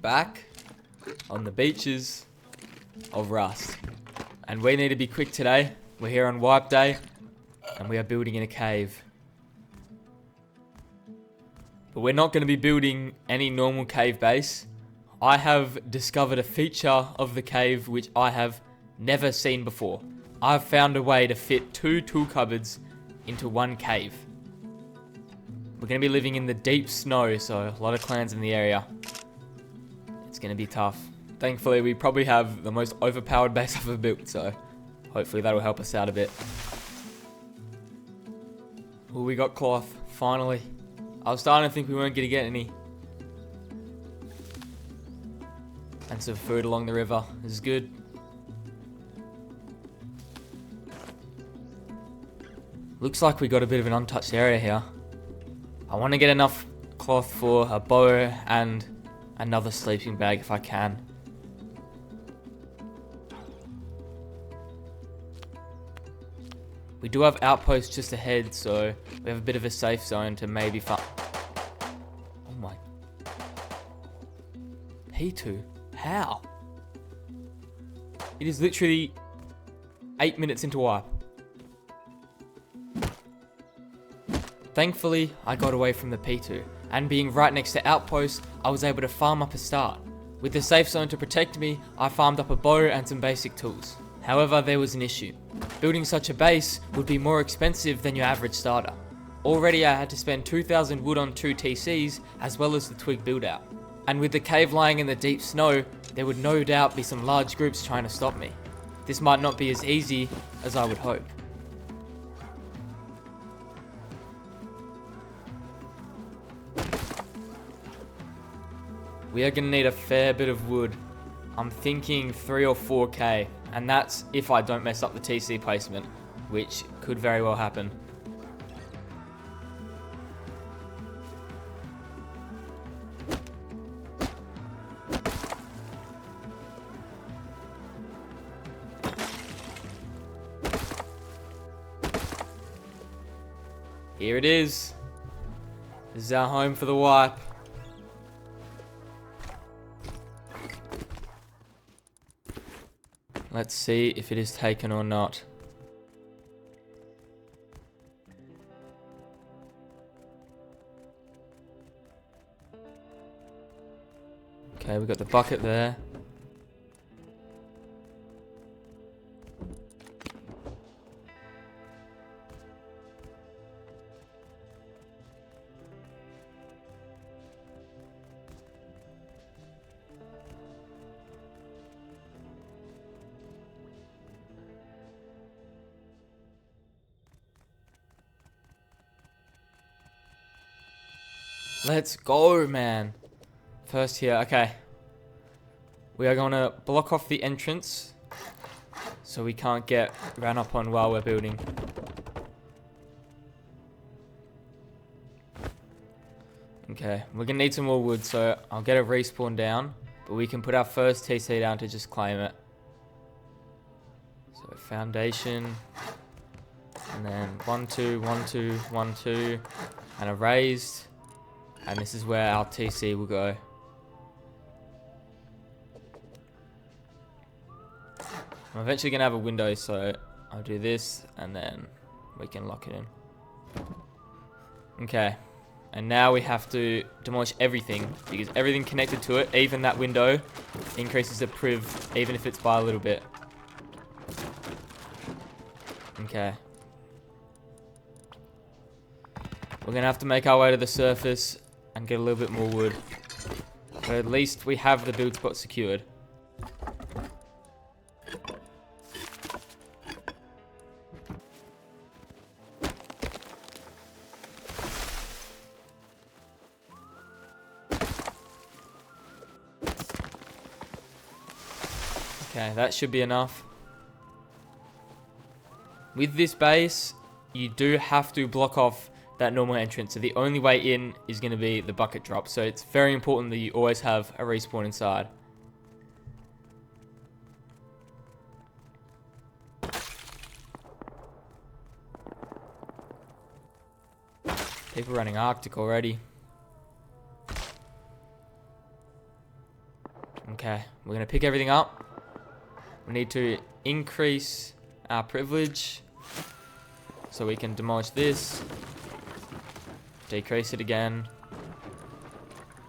back on the beaches of Rust. And we need to be quick today. We're here on wipe day, and we are building in a cave. But we're not going to be building any normal cave base. I have discovered a feature of the cave which I have never seen before. I've found a way to fit 2 tool cupboards into one cave. We're going to be living in the deep snow, so a lot of clans in the area. It's going to be tough. Thankfully, we probably have the most overpowered base I've ever built, so hopefully that'll help us out a bit. Oh, we got cloth, finally. I was starting to think we weren't going to get any. And some food along the river. This is good. Looks like we got a bit of an untouched area here. I want to get enough cloth for a bow and another sleeping bag if I can. We do have outposts just ahead, so we have a bit of a safe zone to maybe find. Oh my. P2? How? It is literally 8 minutes into wipe. Thankfully, I got away from the P2, and being right next to outposts, I was able to farm up a start. With the safe zone to protect me, I farmed up a bow and some basic tools. However, there was an issue. Building such a base would be more expensive than your average starter. Already I had to spend 2,000 wood on 2 TCs, as well as the twig build out. And with the cave lying in the deep snow, there would no doubt be some large groups trying to stop me. This might not be as easy as I would hope. We are going to need a fair bit of wood. I'm thinking 3 or 4k, and that's if I don't mess up the TC placement, which could very well happen. Here it is. This is our home for the wipe. Let's see if it is taken or not. Okay, we've got the bucket there. Let's go, man. First here, okay. We are going to block off the entrance so we can't get ran up on while we're building. Okay, we're going to need some more wood, so I'll get a respawn down, but we can put our first TC down to just claim it. So foundation, and then 1, 2, 1, 2, 1, 2, and a raised. And this is where our TC will go. I'm eventually going to have a window, so I'll do this, and then we can lock it in. Okay. And now we have to demolish everything, because everything connected to it, even that window, increases the priv, even if it's by a little bit. Okay. We're going to have to make our way to the surface and get a little bit more wood. But at least we have the build spot secured. Okay, that should be enough. With this base, you do have to block off that normal entrance, so the only way in is going to be the bucket drop, so it's very important that you always have a respawn inside. People running Arctic already. Okay, we're going to pick everything up. We need to increase our privilege so we can demolish this. Decrease it again.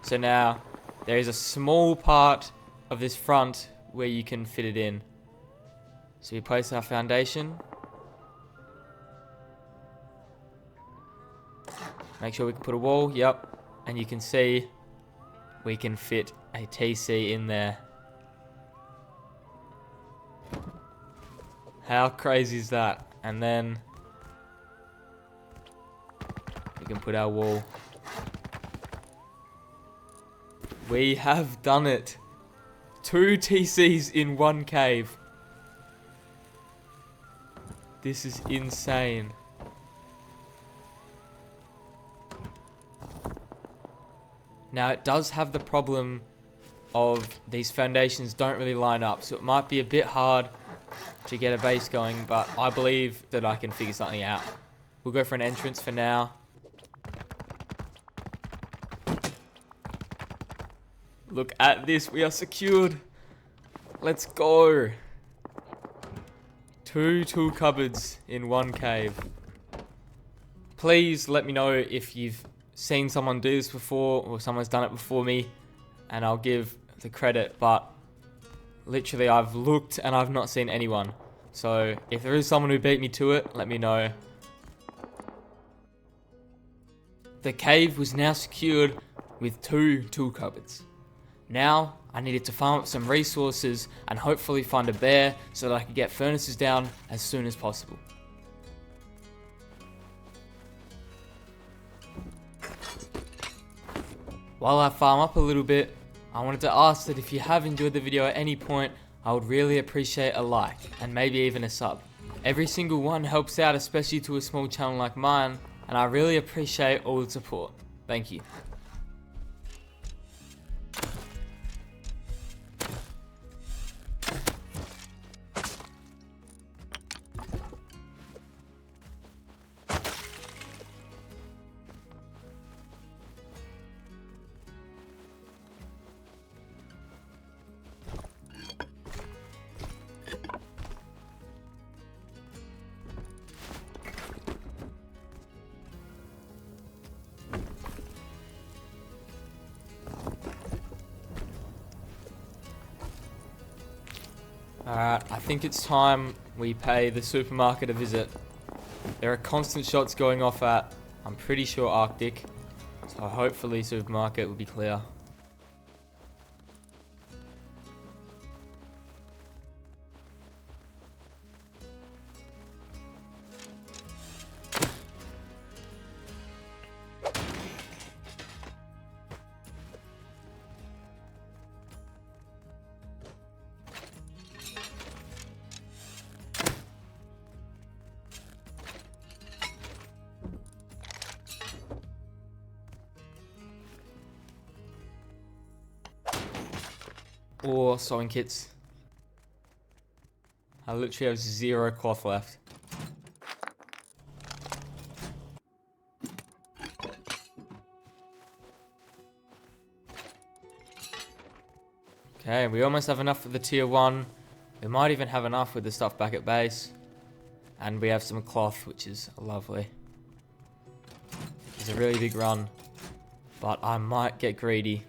So now there is a small part of this front where you can fit it in. So we place our foundation. Make sure we can put a wall. Yep. And you can see we can fit a TC in there. How crazy is that? And then we can put our wall. We have done it. 2 TCs in 1 cave. This is insane. Now it does have the problem of these foundations don't really line up, so it might be a bit hard to get a base going, but I believe that I can figure something out. We'll go for an entrance for now. Look at this, we are secured. Let's go. 2 tool cupboards in 1 cave. Please let me know if you've seen someone do this before or someone's done it before me, and I'll give the credit, but literally I've looked and I've not seen anyone. So if there is someone who beat me to it, let me know. The cave was now secured with 2 tool cupboards. Now I needed to farm up some resources and hopefully find a bear so that I could get furnaces down as soon as possible. While I farm up a little bit, I wanted to ask that if you have enjoyed the video at any point, I would really appreciate a like and maybe even a sub. Every single one helps out, especially to a small channel like mine, and I really appreciate all the support. Thank you. Alright, I think it's time we pay the supermarket a visit. There are constant shots going off at, I'm pretty sure, Arctic, so hopefully supermarket will be clear. Or sewing kits. I literally have 0 cloth left. Okay, we almost have enough for the tier 1. We might even have enough with the stuff back at base. And we have some cloth, which is lovely. It's a really big run, but I might get greedy.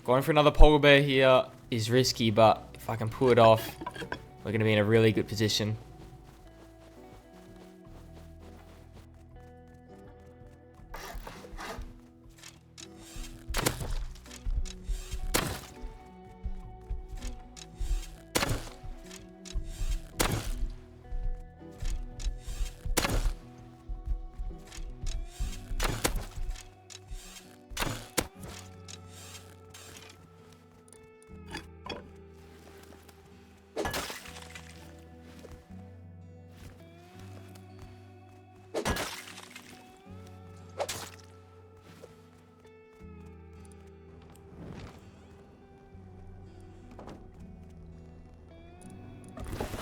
Going for another polar bear here is risky, but if I can pull it off, we're going to be in a really good position.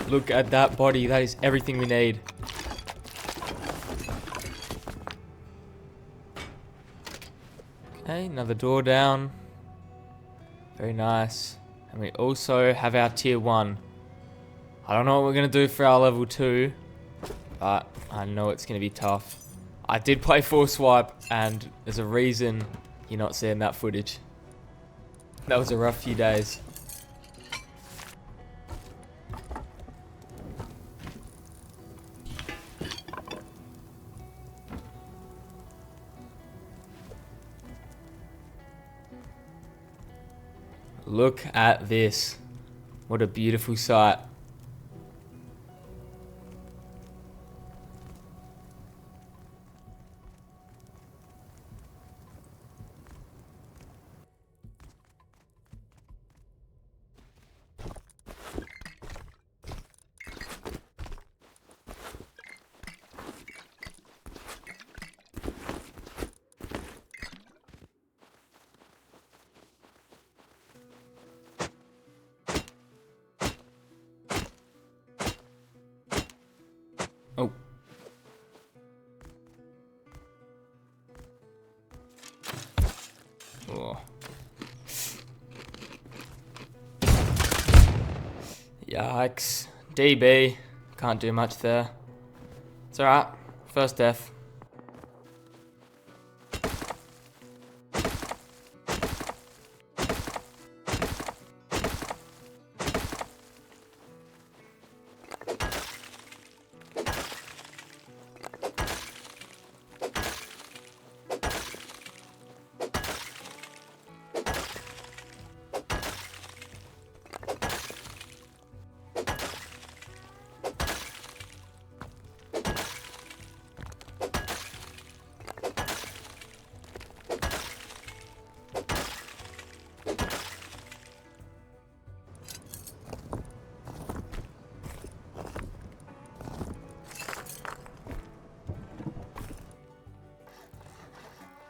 Look at that body, that is everything we need. Okay, another door down. Very nice. And we also have our tier 1. I don't know what we're going to do for our level 2, but I know it's going to be tough. I did play full swipe, and there's a reason you're not seeing that footage. That was a rough few days. Look at this. What a beautiful sight. Oh. Oh. Yikes. DB. Can't do much there. It's alright. First death.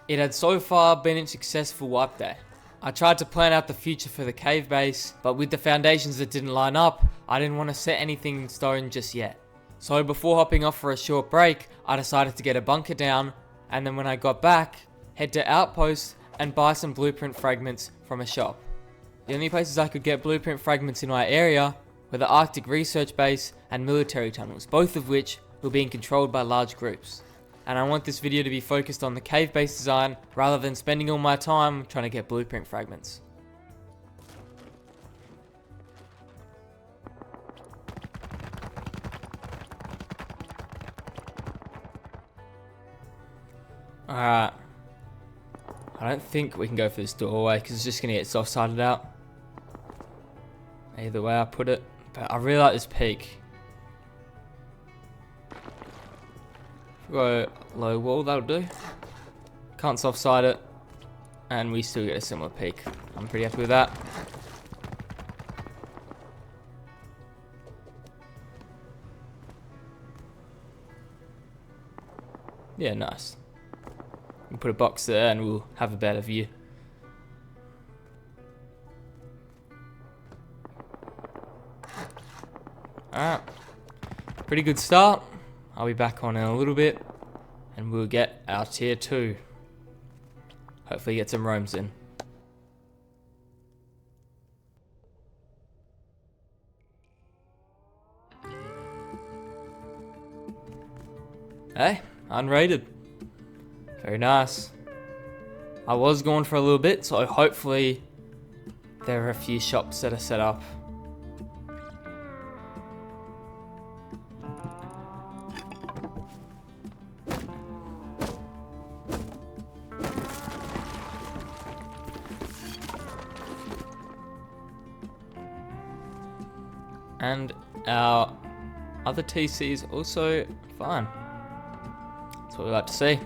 It had so far been a successful wipe day. I tried to plan out the future for the cave base, but with the foundations that didn't line up, I didn't want to set anything in stone just yet. So before hopping off for a short break, I decided to get a bunker down, and then when I got back, head to Outpost and buy some blueprint fragments from a shop. The only places I could get blueprint fragments in my area were the Arctic Research Base and military tunnels, both of which were being controlled by large groups. And I want this video to be focused on the cave base design rather than spending all my time trying to get blueprint fragments. Alright. I don't think we can go for this doorway because it's just going to get soft-sided out. Either way I put it. But I really like this peak. Go low wall, that'll do. Can't soft side it, and we still get a similar peak. I'm pretty happy with that. Yeah, nice. We'll put a box there and we'll have a better view. Alright. Pretty good start. I'll be back on in a little bit, and we'll get our tier 2. Hopefully get some roams in. Hey, unrated. Very nice. I was gone for a little bit, so hopefully there are a few shops that are set up. And our other TC is also fine. That's what we like to see.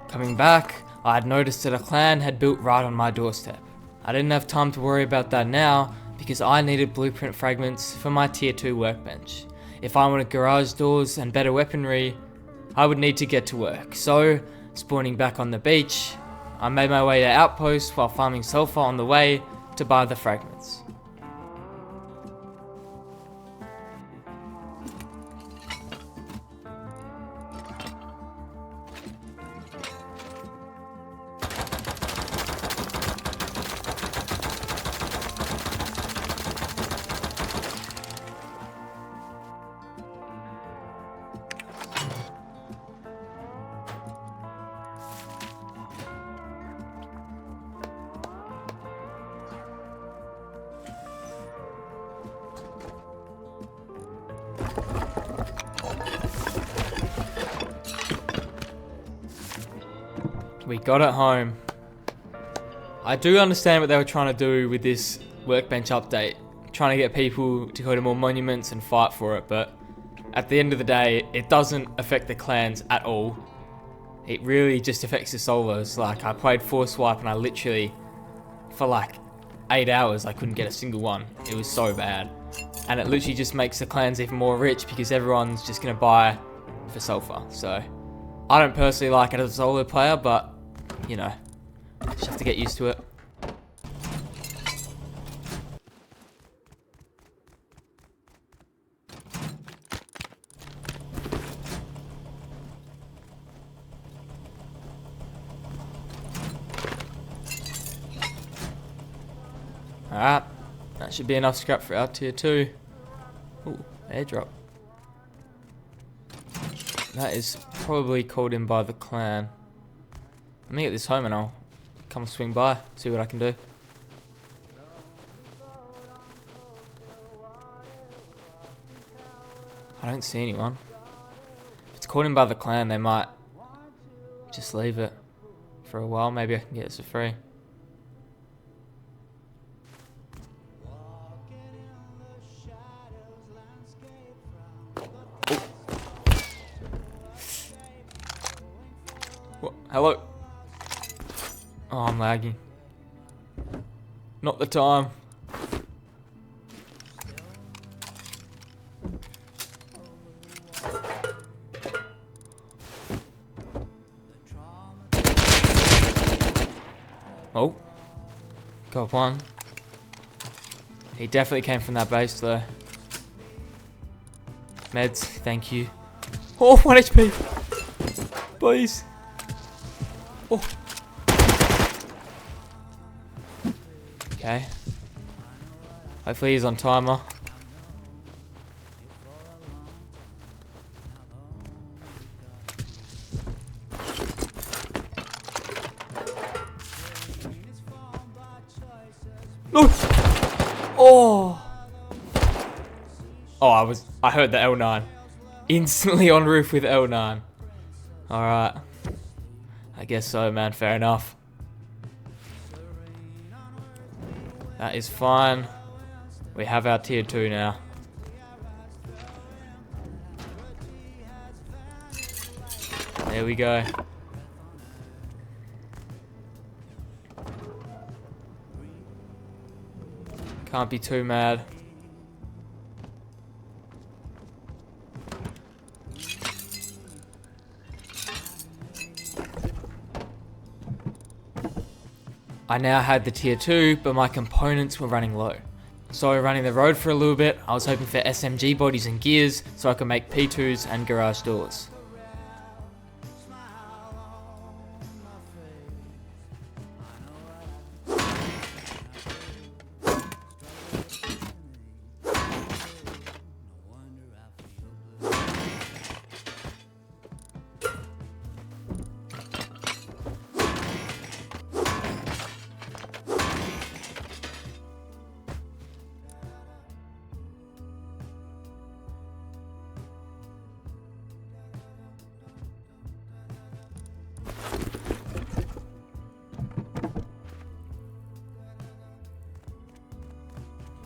Coming back, I had noticed that a clan had built right on my doorstep. I didn't have time to worry about that now because I needed blueprint fragments for my tier 2 workbench. If I wanted garage doors and better weaponry, I would need to get to work. So, spawning back on the beach, I made my way to Outpost while farming sulfur on the way to buy the fragments. We got it home. I do understand what they were trying to do with this workbench update. Trying to get people to go to more monuments and fight for it, but at the end of the day, it doesn't affect the clans at all. It really just affects the solos. Like, I played Force Wipe and I literally, for like 8 hours, I couldn't get a single one. It was so bad. And it literally just makes the clans even more rich because everyone's just going to buy for sulfur. So, I don't personally like it as a solo player, but, you know, just have to get used to it. Alright, that should be enough scrap for our tier 2. Ooh, airdrop. That is probably called in by the clan. Let me get this home and I'll come swing by, see what I can do. I don't see anyone. If it's called in by the clan, they might just leave it for a while. Maybe I can get this for free. What? Hello? Oh, I'm lagging. Not the time. Oh. Got one. He definitely came from that base though. Meds, thank you. Oh, 1 HP! Please. Oh. Okay. Hopefully he's on timer. No! Oh! Oh, I heard the L9. Instantly on roof with L9. Alright. I guess so, man. Fair enough. That is fine. We have our tier 2 now. There we go. Can't be too mad. I now had the tier 2, but my components were running low. So running the road for a little bit, I was hoping for SMG bodies and gears so I could make P2s and garage doors.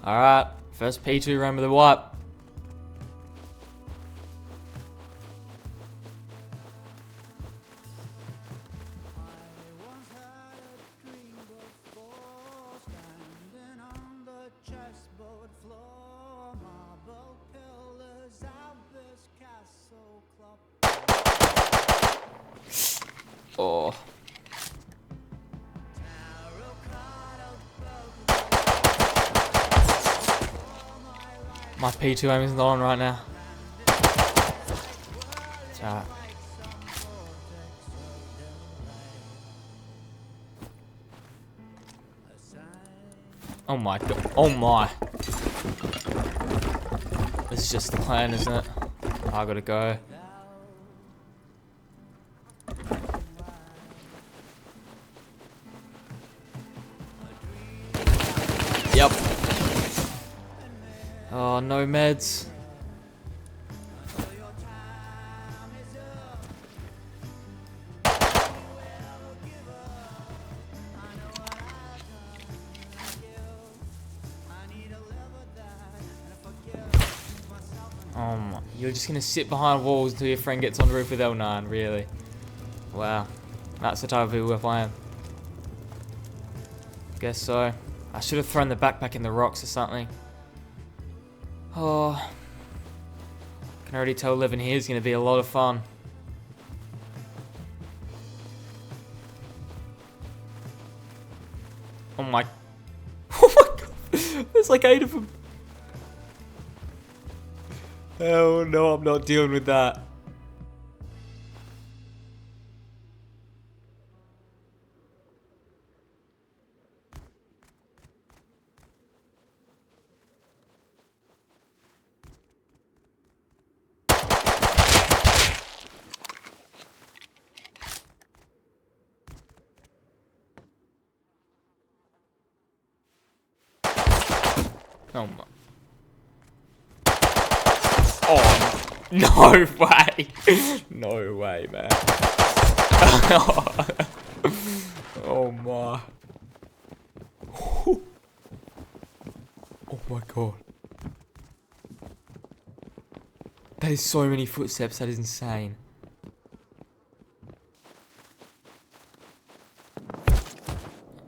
Alright, first P2 run with the wipe. Oh. My P2 aim is not on right now. It's alright. Oh my god. Oh my. This is just the clan, isn't it? I gotta go. Yep. Oh, no meds. You're just gonna sit behind walls until your friend gets on the roof with L9, really? Wow, that's the type of people we're playing. Guess so. I should have thrown the backpack in the rocks or something. Oh, I can already tell living here is gonna be a lot of fun. Oh my, oh my god, there's like 8 of them. Oh no, I'm not dealing with that. Oh my. Oh, no way. No way, man. Oh my. Oh my god. That is so many footsteps, that is insane.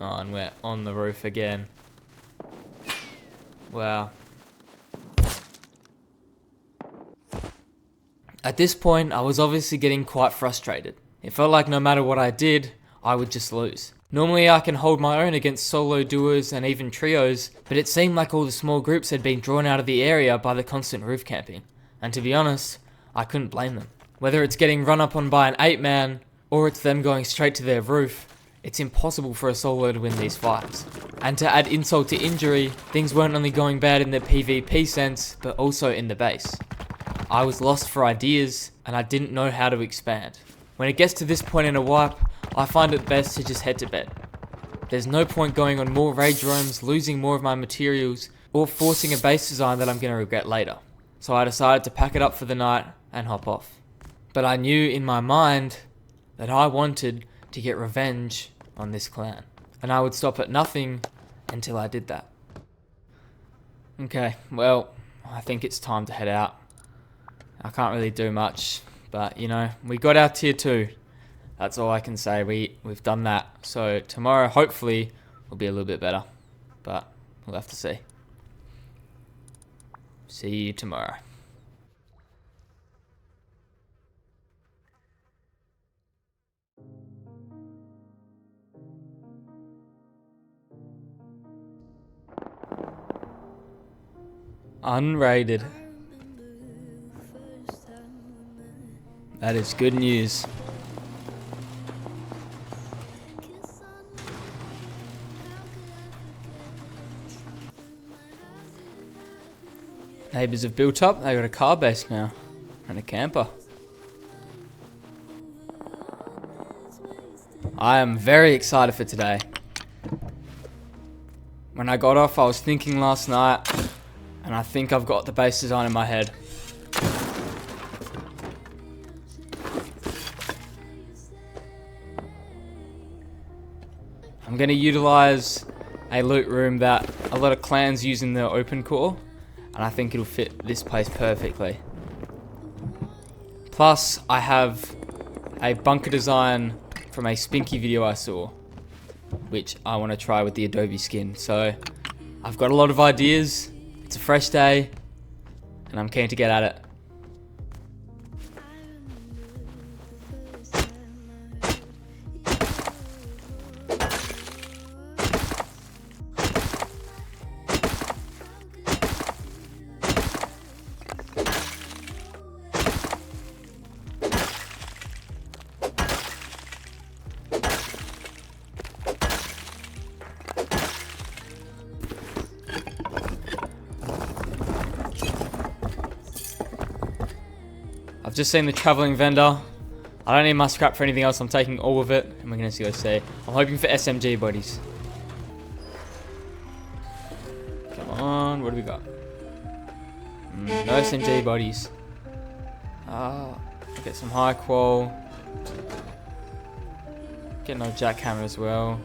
Oh, and we're on the roof again. Wow. At this point, I was obviously getting quite frustrated. It felt like no matter what I did, I would just lose. Normally I can hold my own against solo duos and even trios, but it seemed like all the small groups had been drawn out of the area by the constant roof camping. And to be honest, I couldn't blame them. Whether it's getting run up on by an 8-man, or it's them going straight to their roof, it's impossible for a solo to win these fights. And to add insult to injury, things weren't only going bad in the PvP sense, but also in the base. I was lost for ideas, and I didn't know how to expand. When it gets to this point in a wipe, I find it best to just head to bed. There's no point going on more rage roams, losing more of my materials, or forcing a base design that I'm going to regret later. So I decided to pack it up for the night and hop off. But I knew in my mind that I wanted to get revenge on this clan, and I would stop at nothing until I did that. Okay, well, I think it's time to head out. I can't really do much, but you know, we got our tier 2. That's all I can say. We've done that. So tomorrow, hopefully, will be a little bit better, but we'll have to see. See you tomorrow. Unrated. That is good news. Neighbours have built up. They got a car base now and a camper. I am very excited for today. When I got off, I was thinking last night, and I think I've got the base design in my head. I'm going to utilize a loot room that a lot of clans use in the open core, and I think it'll fit this place perfectly. Plus, I have a bunker design from a Spinky video I saw, which I want to try with the Adobe skin. So, I've got a lot of ideas. It's a fresh day, and I'm keen to get at it. I've just seen the travelling vendor. I don't need my scrap for anything else. I'm taking all of it, and we're going to go see. I'm hoping for SMG bodies. Come on, what do we got? No SMG bodies. Get some high qual. Get no jackhammer as well.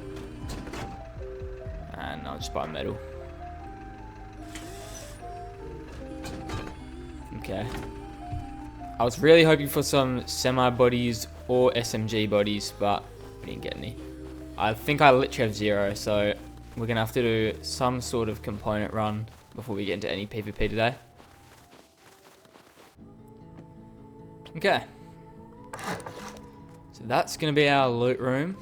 And I'll just buy metal. Okay. I was really hoping for some semi bodies or SMG bodies, but we didn't get any. I think I literally have 0, so we're gonna have to do some sort of component run before we get into any PvP today. Okay. So that's gonna be our loot room.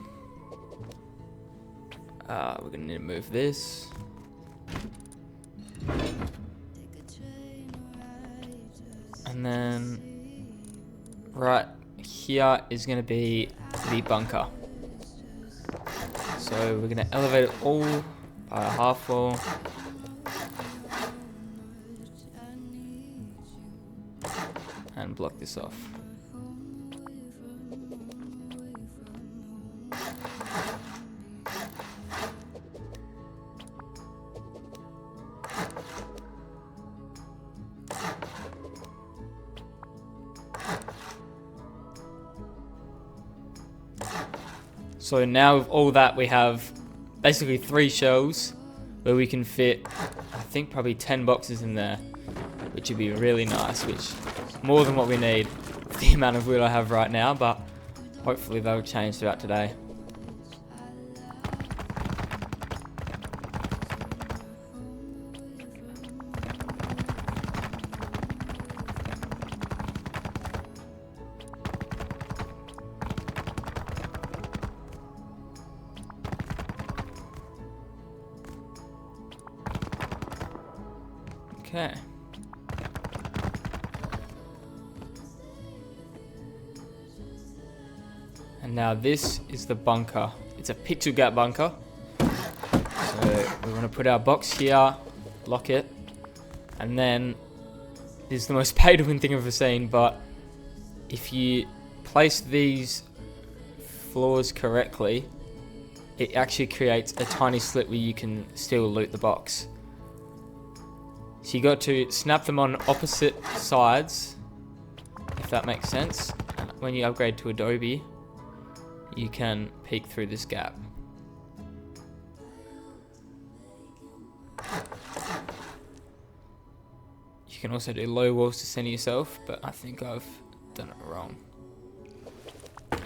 We're gonna need to move this. And then right here is gonna be the bunker. So we're gonna elevate it all by a half wall. And block this off. So now with all that, we have basically 3 shelves where we can fit, I think, probably 10 boxes in there, which would be really nice, which is more than what we need with the amount of wood I have right now, but hopefully that'll change throughout today. Okay. And now this is the bunker. It's a pixel gap bunker. So we want to put our box here, lock it, and then this is the most pay to win thing I've ever seen, but if you place these floors correctly, it actually creates a tiny slit where you can still loot the box. So you got to snap them on opposite sides, if that makes sense. And when you upgrade to Adobe, you can peek through this gap. You can also do low walls to center yourself, but I think I've done it wrong.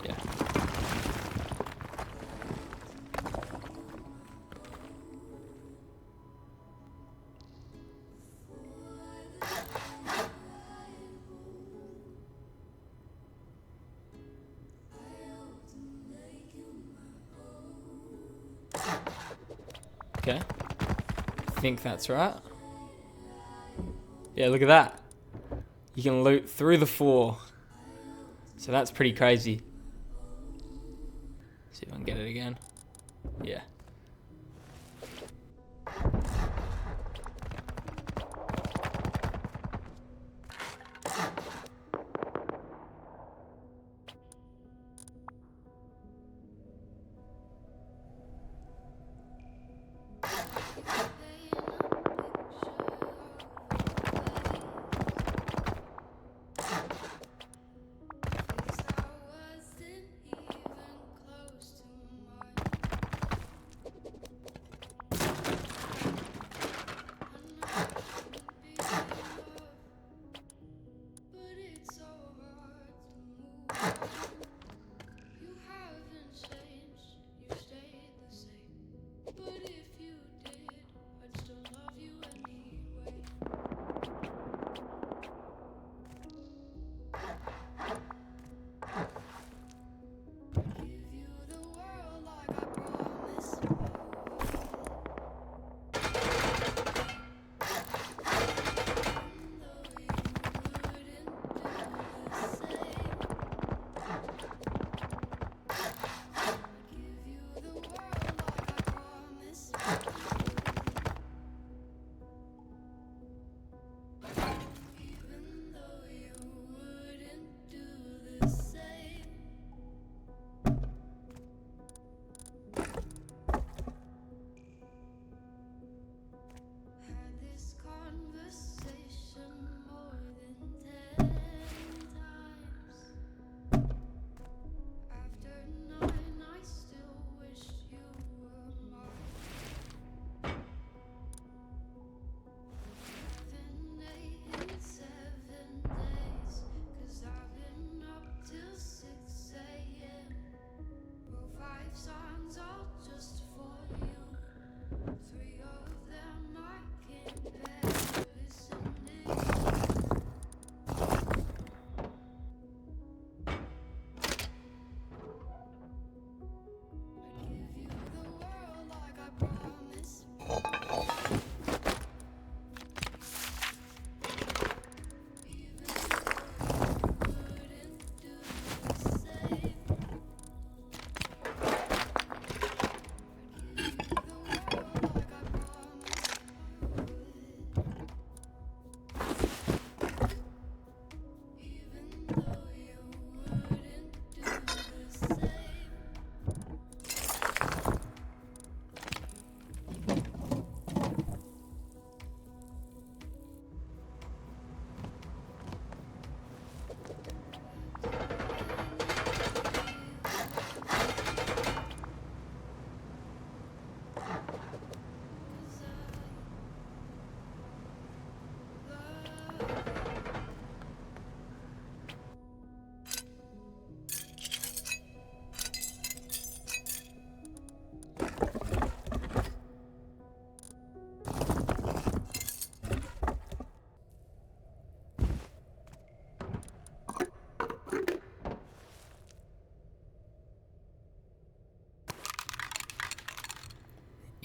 Yeah. Okay, I think that's right. Yeah, look at that. You can loot through the floor. So that's pretty crazy. See if I can get it again. Yeah.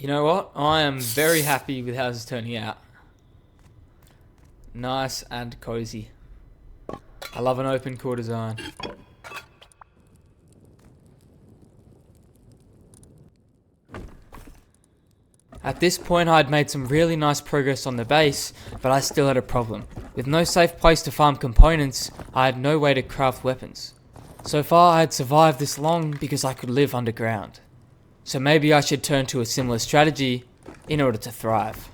You know what? I am very happy with how this is turning out. Nice and cozy. I love an open core design. At this point I had made some really nice progress on the base, but I still had a problem. With no safe place to farm components, I had no way to craft weapons. So far I had survived this long because I could live underground. So maybe I should turn to a similar strategy in order to thrive.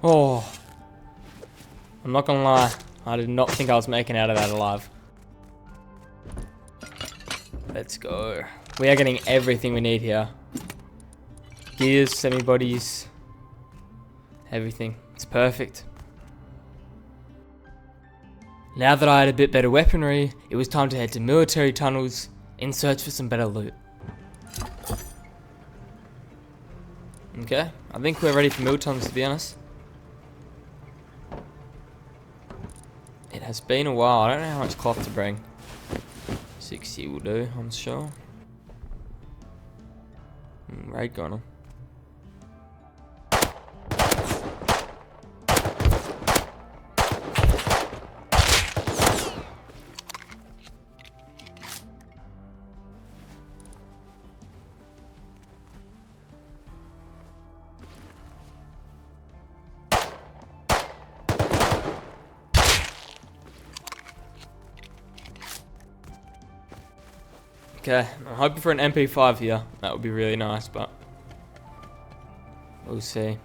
Oh, I'm not gonna lie, I did not think I was making out of that alive. Let's go. We are getting everything we need here. Gears, semi-bodies, everything. It's perfect. Now that I had a bit better weaponry, it was time to head to military tunnels in search for some better loot. Okay, I think we're ready for mil tunnels, to be honest. It has been a while. I don't know how much cloth to bring. 60 will do, I'm sure. Raid gunner. Okay, I'm hoping for an MP5 here. That would be really nice, but we'll see.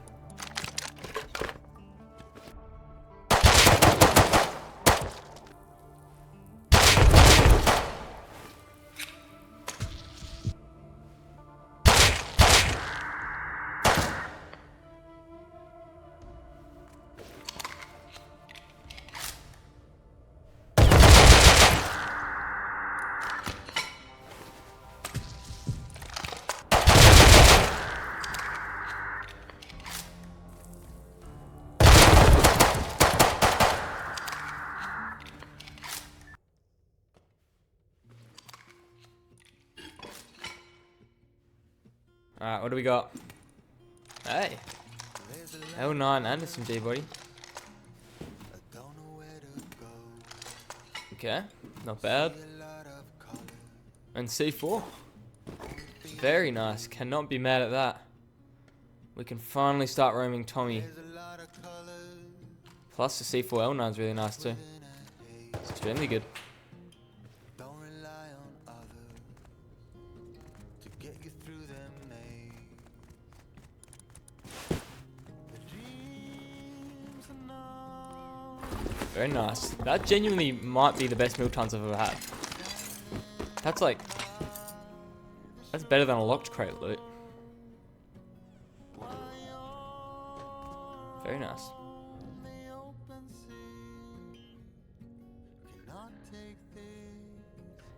Alright, what do we got? Hey, L9 and SMG, buddy. Okay, not bad. And C4. Very nice, cannot be mad at that. We can finally start roaming Tommy. Plus the C4L9 is really nice too. It's extremely good. Very nice. That genuinely might be the best mil tons I've ever had. That's like... That's better than a locked crate loot. Very nice.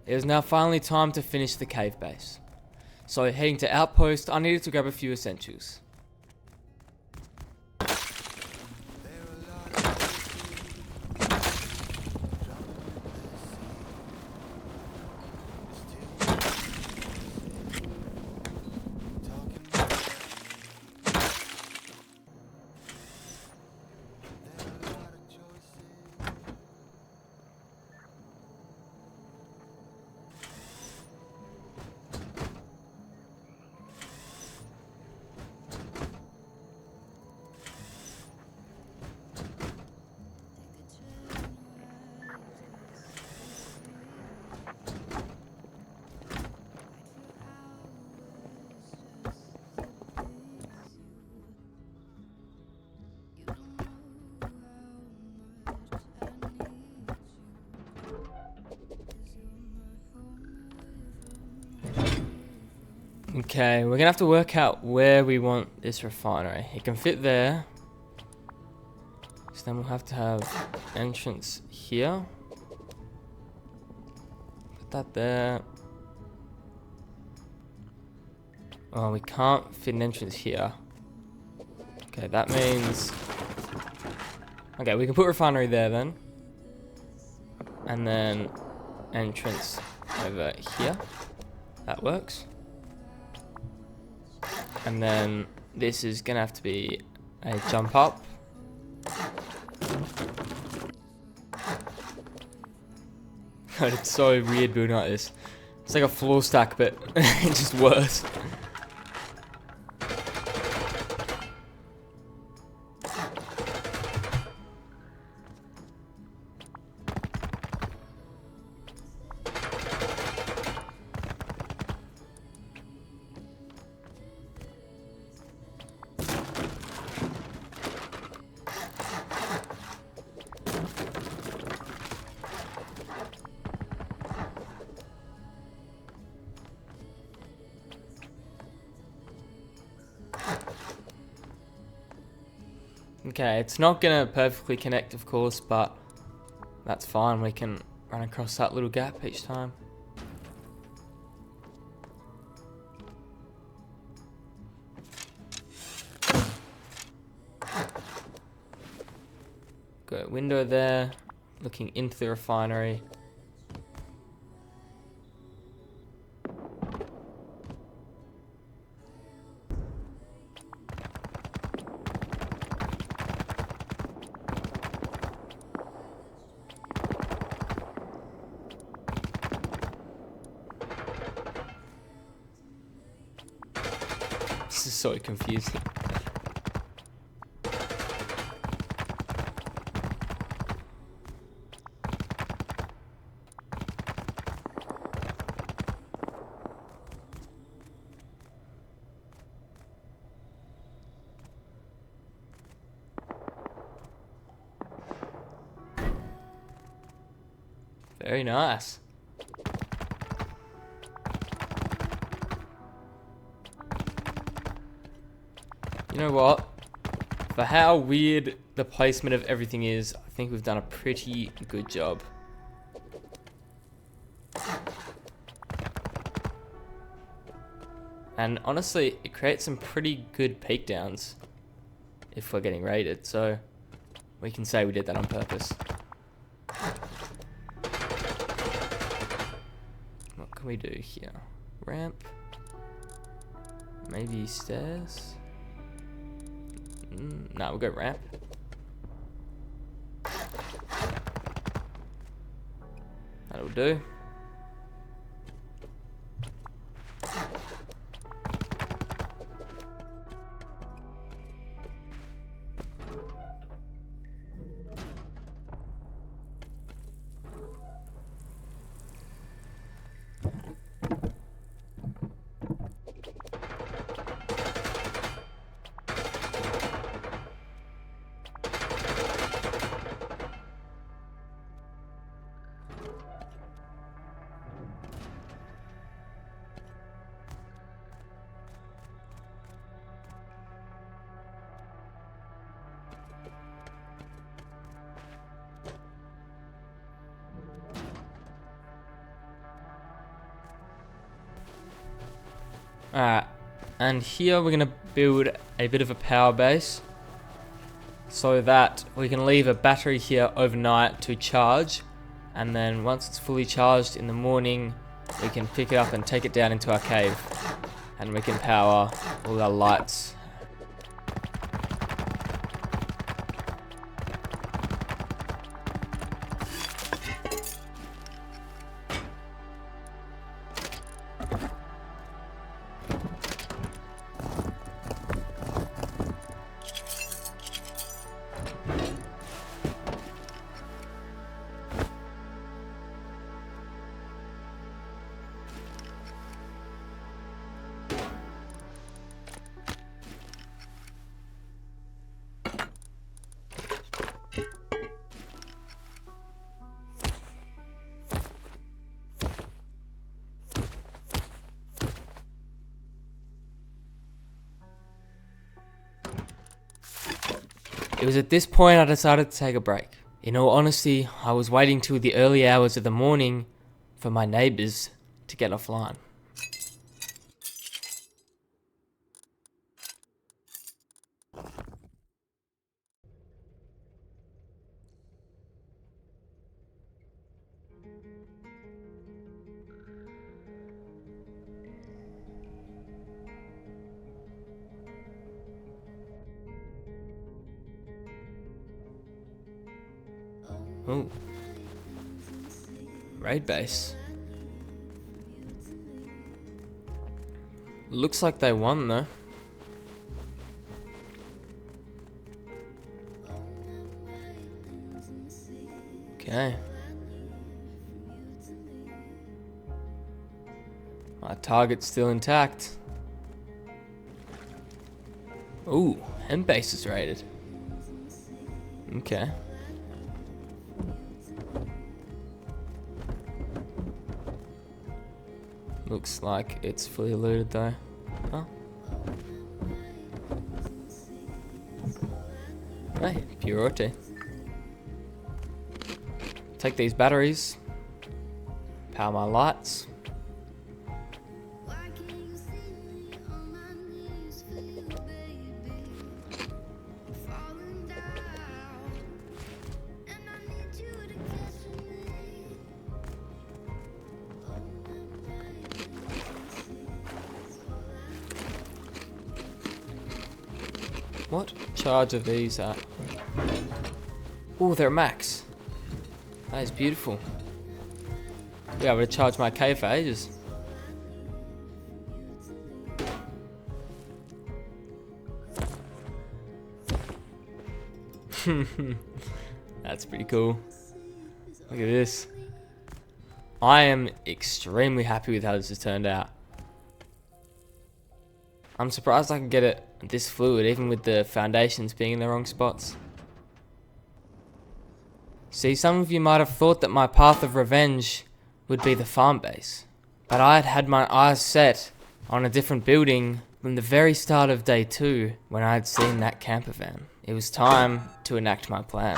It is now finally time to finish the cave base. So heading to Outpost, I needed to grab a few essentials. Okay, we're gonna have to work out where we want this refinery. It can fit there. So then we'll have to have entrance here. Put that there. Oh, we can't fit an entrance here. Okay, that means... Okay, we can put refinery there then. And then entrance over here. That works. And then this is gonna have to be a jump up. God, it's so weird building like this. It's like a floor stack, but it's just worse. Okay, it's not gonna perfectly connect, of course, but that's fine. We can run across that little gap each time. Got a window there, looking into the refinery. This is so confusing. Very nice. You know what? For how weird the placement of everything is, I think we've done a pretty good job. And honestly, it creates some pretty good peak downs if we're getting raided, so we can say we did that on purpose. What can we do here? Ramp? Maybe stairs? No, we'll go ramp. That'll do. Alright, and here we're going to build a bit of a power base so that we can leave a battery here overnight to charge, and then once it's fully charged in the morning we can pick it up and take it down into our cave and we can power all our lights. It was at this point I decided to take a break. In all honesty, I was waiting till the early hours of the morning for my neighbours to get offline. Ooh. Raid base. Looks like they won though. Okay. My target's still intact. Ooh, hemp base is raided. Okay. Looks like it's fully looted though. Oh. Hey, purity. Take these batteries. Power my lights. What charge are these at? Oh, they're max. That is beautiful. Be able to charge my K for ages. That's pretty cool. Look at this. I am extremely happy with how this has turned out. I'm surprised I can get it this fluid, even with the foundations being in the wrong spots. See, some of you might have thought that my path of revenge would be the farm base, but I had had my eyes set on a different building from the very start of day 2 when I had seen that camper van. It was time to enact my plan.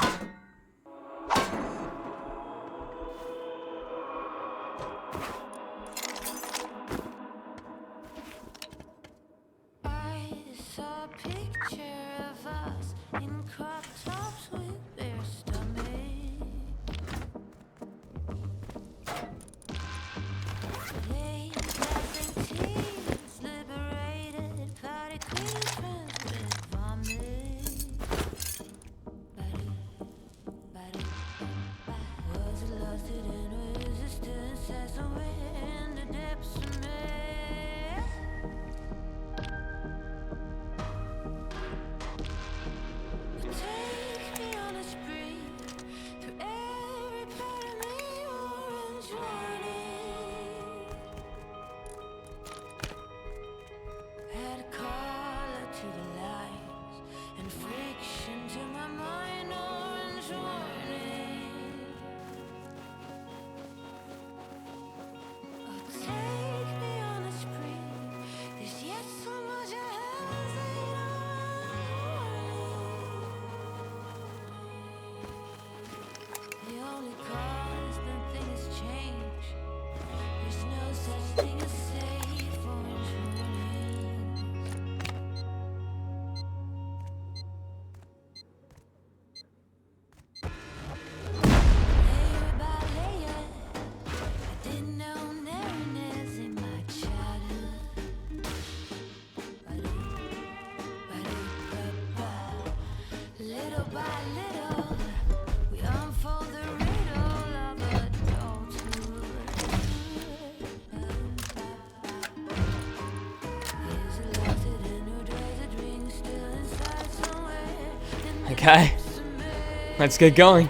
Okay, let's get going.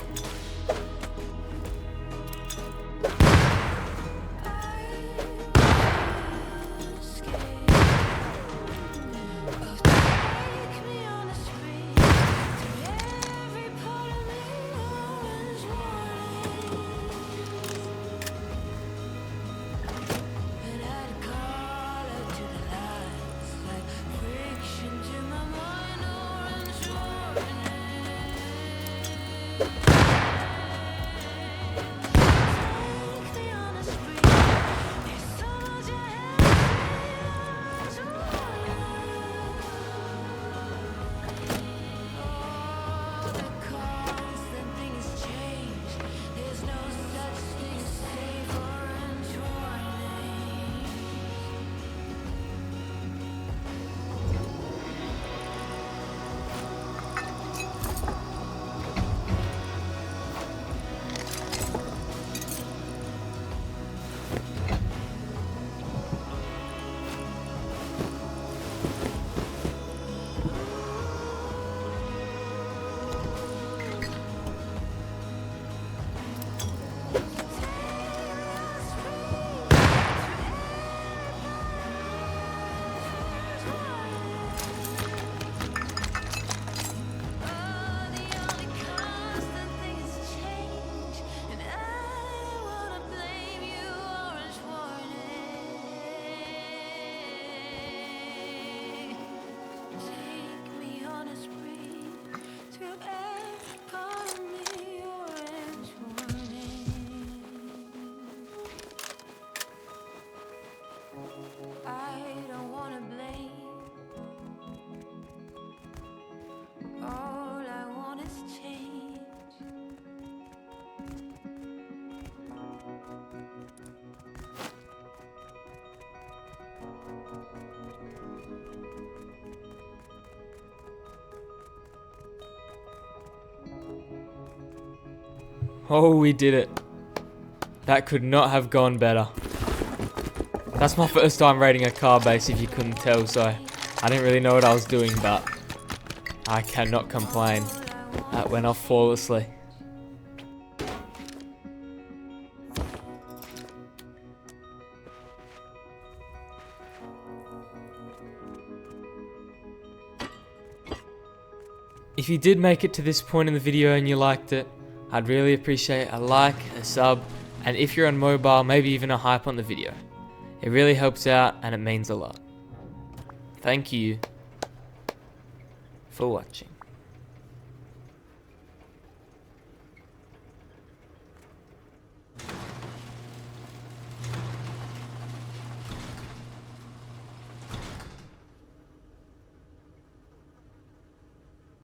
Oh, we did it. That could not have gone better. That's my first time raiding a car base, if you couldn't tell, so I didn't really know what I was doing, but I cannot complain. That went off flawlessly. If you did make it to this point in the video and you liked it, I'd really appreciate a like, a sub, and if you're on mobile, maybe even a hype on the video. It really helps out and it means a lot. Thank you for watching.